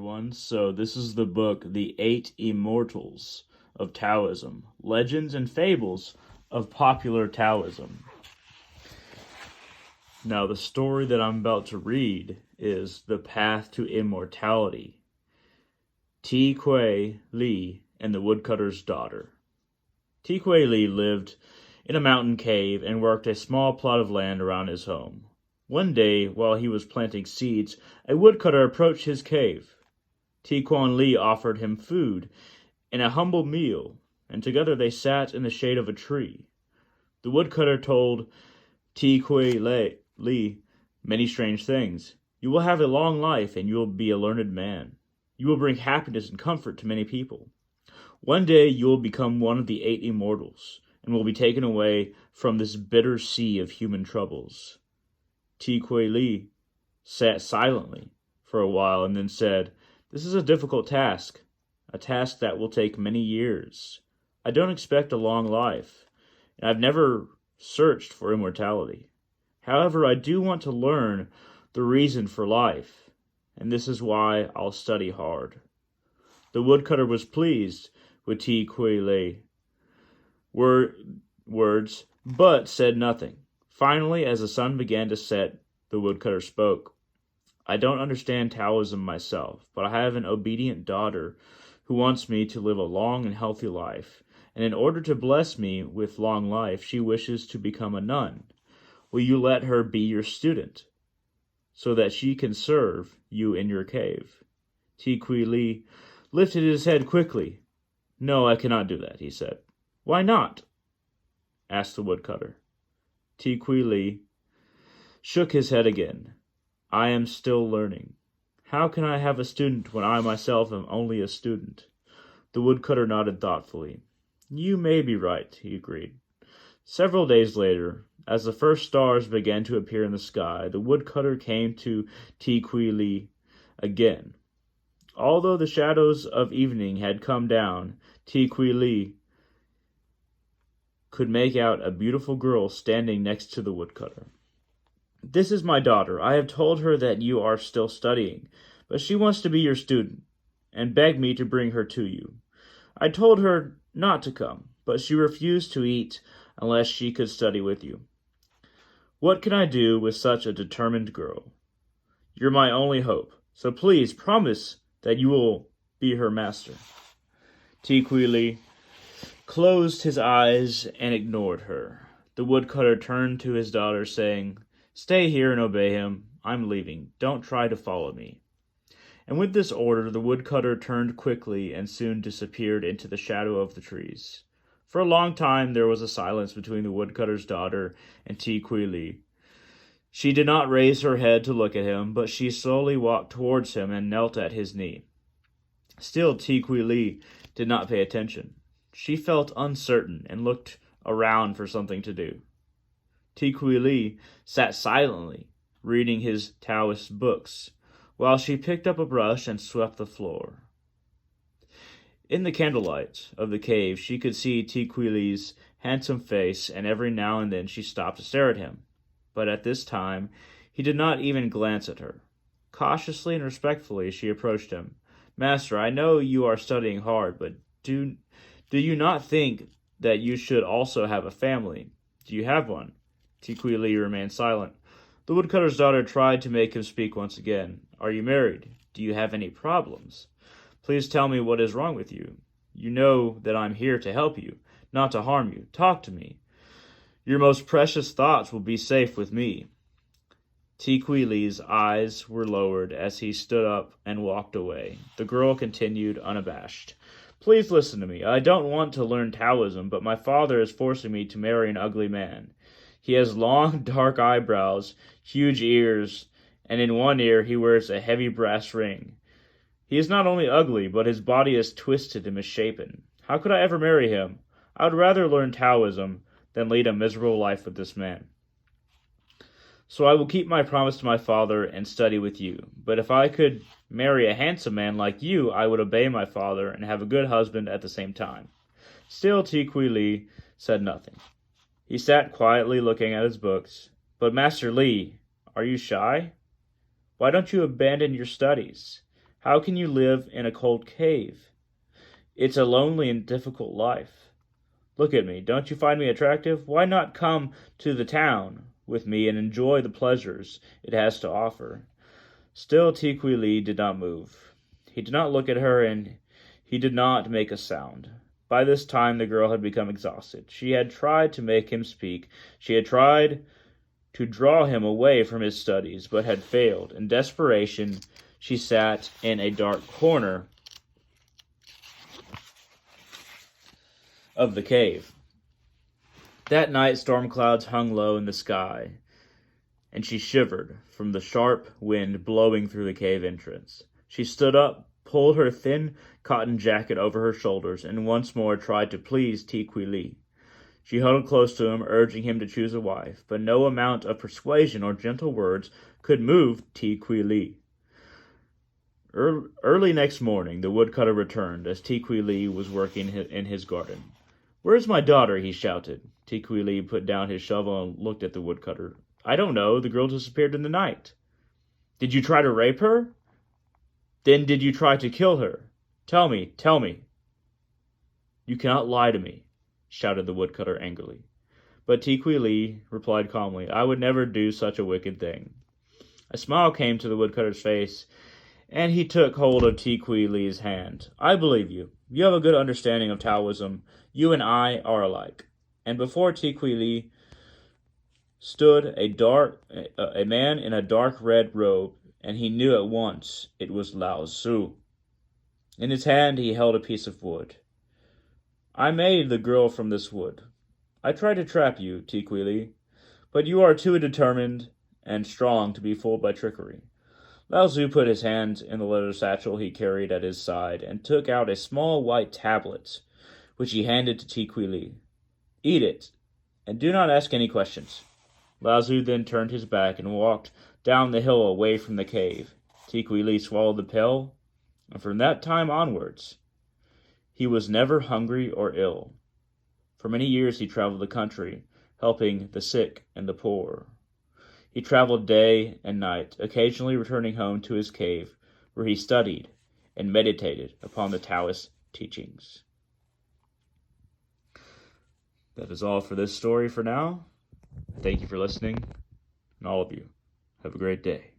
everyone. So this is the book, The Eight Immortals of Taoism, Legends and Fables of Popular Taoism. Now, the story that I'm about to read is The Path to Immortality. Ti Kuei Li and the Woodcutter's Daughter. Ti Kuei Li lived in a mountain cave and worked a small plot of land around his home. One day, while he was planting seeds, a woodcutter approached his cave. Ti Kuei Li offered him food and a humble meal, and together they sat in the shade of a tree. The woodcutter told Ti Kuei Li many strange things. You will have a long life, and you will be a learned man. You will bring happiness and comfort to many people. One day you will become one of the eight immortals, and will be taken away from this bitter sea of human troubles. Ti Kuei Li sat silently for a while and then said, "This is a difficult task, a task that will take many years. I don't expect a long life, and I've never searched for immortality. However, I do want to learn the reason for life, and this is why I'll study hard." The woodcutter was pleased with Ti Kuei Li's words, but said nothing. Finally, as the sun began to set, the woodcutter spoke. "I don't understand Taoism myself, but I have an obedient daughter who wants me to live a long and healthy life, and in order to bless me with long life, she wishes to become a nun. Will you let her be your student, so that she can serve you in your cave?" Ti Kuei Li lifted his head quickly. "No, I cannot do that," he said. "Why not?" asked the woodcutter. Ti Kuei Li shook his head again. "I am still learning. How can I have a student when I myself am only a student?" The woodcutter nodded thoughtfully. "You may be right," he agreed. Several days later, as the first stars began to appear in the sky, the woodcutter came to Ti Kuei Li again. Although the shadows of evening had come down, Ti Kuei Li could make out a beautiful girl standing next to the woodcutter. "This is my daughter. I have told her that you are still studying, but she wants to be your student, and begged me to bring her to you. I told her not to come, but she refused to eat unless she could study with you. What can I do with such a determined girl? You're my only hope, so please promise that you will be her master." Ti Kuei Li closed his eyes and ignored her. The woodcutter turned to his daughter, saying, "Stay here and obey him. I'm leaving. Don't try to follow me." And with this order, the woodcutter turned quickly and soon disappeared into the shadow of the trees. For a long time there was a silence between the woodcutter's daughter and Ti Kuei Li. She did not raise her head to look at him, but she slowly walked towards him and knelt at his knee. Still, Ti Kuei Li did not pay attention. She felt uncertain and looked around for something to do. Ti Kuei Li sat silently, reading his Taoist books, while she picked up a brush and swept the floor. In the candlelight of the cave, she could see Ti Kuei Li's handsome face, and every now and then she stopped to stare at him. But at this time, he did not even glance at her. Cautiously and respectfully, she approached him. "Master, I know you are studying hard, but do you not think that you should also have a family? Do you have one?" Ti Kuei Li remained silent. The woodcutter's daughter tried to make him speak once again. "Are you married? Do you have any problems? Please tell me what is wrong with you. You know that I'm here to help you, not to harm you. Talk to me. Your most precious thoughts will be safe with me." Ti Kuei Li's eyes were lowered as he stood up and walked away. The girl continued unabashed. "Please listen to me. I don't want to learn Taoism, but my father is forcing me to marry an ugly man. He has long, dark eyebrows, huge ears, and in one ear he wears a heavy brass ring. He is not only ugly, but his body is twisted and misshapen. How could I ever marry him? I would rather learn Taoism than lead a miserable life with this man. So I will keep my promise to my father and study with you. But if I could marry a handsome man like you, I would obey my father and have a good husband at the same time." Still, Ti Kuei Li said nothing. He sat quietly looking at his books. "But Master Li, are you shy? Why don't you abandon your studies? How can you live in a cold cave? It's a lonely and difficult life. Look at me. Don't you find me attractive? Why not come to the town with me and enjoy the pleasures it has to offer?" Still Ti Kui Li did not move. He did not look at her, and he did not make a sound. By this time the girl had become exhausted. She had tried to make him speak. She had tried to draw him away from his studies, but had failed. In desperation, she sat in a dark corner of the cave. That night storm clouds hung low in the sky, and she shivered from the sharp wind blowing through the cave entrance. She stood up, pulled her thin cotton jacket over her shoulders, and once more tried to please Ti Kui Li. She huddled close to him, urging him to choose a wife, but no amount of persuasion or gentle words could move Ti Kui Li. Early next morning, the woodcutter returned as Ti Kui Li was working in his garden. "Where's my daughter?" he shouted. Ti Kui Li put down his shovel and looked at the woodcutter. "I don't know. The girl disappeared in the night." "Did you try to rape her? Then did you try to kill her? Tell me, tell me." "You cannot lie to me," shouted the woodcutter angrily. But Ti Kui Li replied calmly, "I would never do such a wicked thing." A smile came to the woodcutter's face, and he took hold of Ti Kui Li's hand. "I believe you. You have a good understanding of Taoism. You and I are alike." And before Ti Kui Li stood a man in a dark red robe, and he knew at once it was Lao Tzu. In his hand he held a piece of wood. "I made the girl from this wood. I tried to trap you, Ti Kui Li, but you are too determined and strong to be fooled by trickery." Lao Tzu put his hand in the leather satchel he carried at his side and took out a small white tablet, which he handed to Ti Kui Li. "Eat it, and do not ask any questions." Lao Tzu then turned his back and walked down the hill away from the cave. Ti Kui Li swallowed the pill, and from that time onwards, he was never hungry or ill. For many years he traveled the country, helping the sick and the poor. He traveled day and night, occasionally returning home to his cave, where he studied and meditated upon the Taoist teachings. That is all for this story for now. Thank you for listening, and all of you, have a great day.